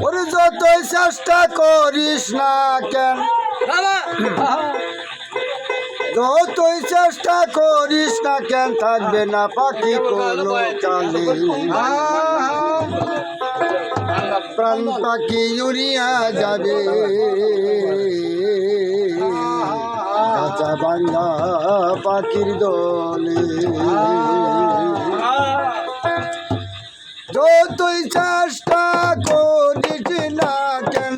ওরে যতই চেষ্টা করিস না কেন, যতই চেষ্টা করিস না কেন, থাকবে না পাখি কোনো কালে। প্রাণ পাখি উড়িয়া যাবে কাঁচা বাংলা পাখির দলে। যতই চেষ্টা করিস না কেন,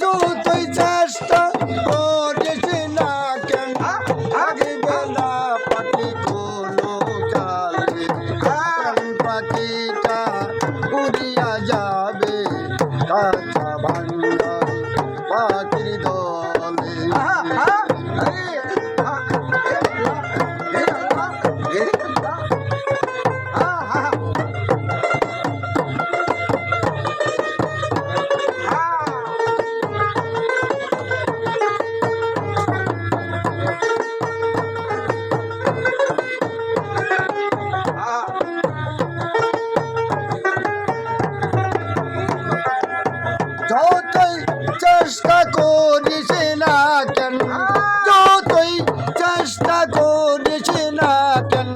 যতই চেষ্টা করিস না কেন, থাকবে না পাখি কোনো কালে। প্রাণ পাখিটা উড়িয়া যাবে কাঁচা বাংলা পাখির দলে। যতই চেষ্টা করিস না কেন, যতই চেষ্টা করিস না কেন,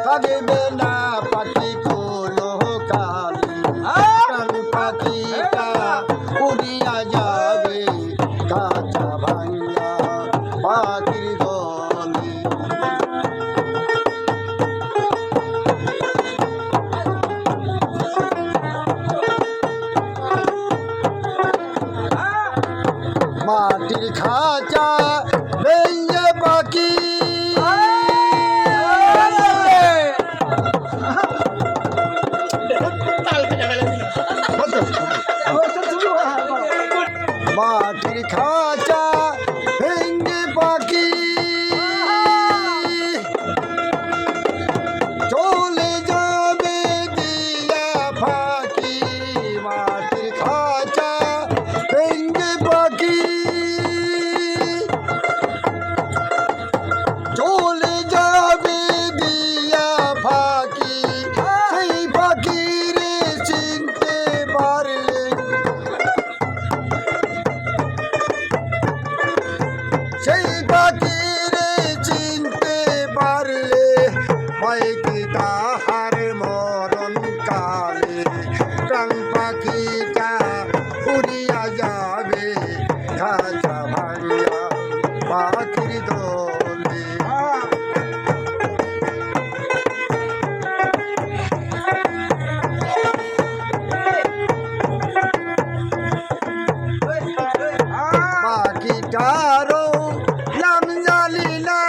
থাকবে না পাখি কোনো কালে। প্রাণ পাখিটা উড়িয়া যাবে কাঁচা ভাঙা পাখির দলে। মাটির খাঁচা ভেঙে পাখি মাটির খাঁচা ভেঙে পাখি চলে যাবে দিয়া ফাঁকি। মাটির খাঁচা ভেঙে পাখি চলে যাবে দিয়া ফাঁকি। সেই পাখিরে চিনতে পারলে, সেই পাখিরে চিনতে পারলে, পাইকি তাহার মরণ কালে। প্রাণ পাখিটা উড়িয়া যাবে খাঁচা ভাঙা পাখির দলে। পাখিটারও নাম জানি না,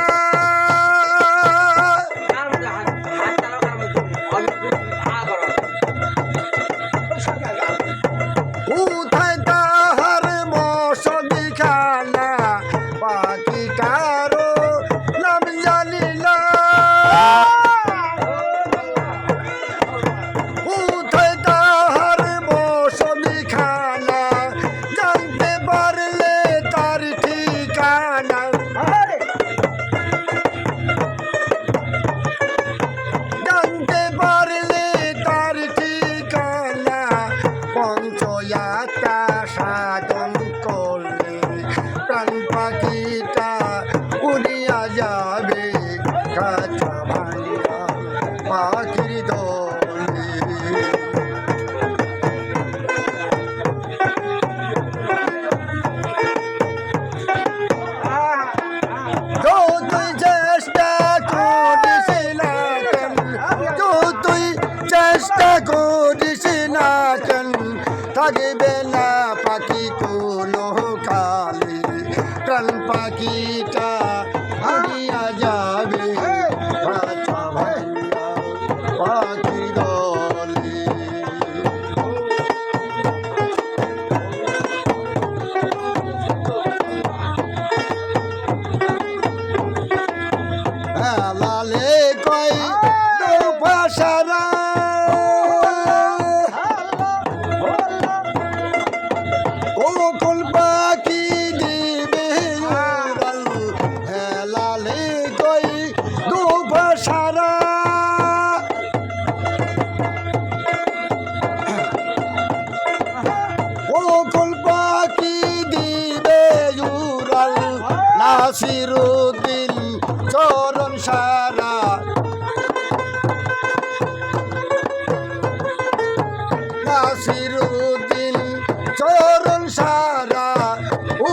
কোথায় তাহার মশারি খানা। পাখিটারও নাম জানি না, কোথায় তাহার মশারি খানা। জানতে পারলে তার ঠিকানা, জানতে পারলে তার ঠিকানা। পঞ্চয়াত্রা সাধন করলে প্রাণ পাখিটা উড়িয়া যাবে কাঁচা ভাঙা পাখির দলে। যতই চেষ্টা করিস না কেন, যতই চেষ্টা করিস না কেন, থাকবে না পাখি কোনো কালে। প্রাণ পাখিটা উড়িয়া যাবে কাঁচা ভাঙা পাখির দলে। লালে কই ভাষারা নাসিরুদ্দিন চরণ সারা নাসিরুদ্দিন চরণ সারা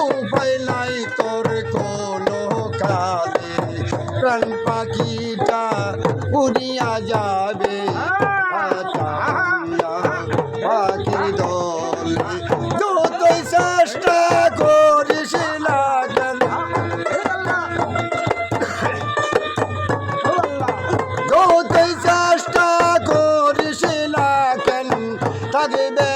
উপায় নাই তোর কোনো কালে প্রাণ পাখিটা উড়িয়া যাবে পাখির দলে যতই চেষ্টা করিস না কেন যতই চেষ্টা করিস না কেন থাকবে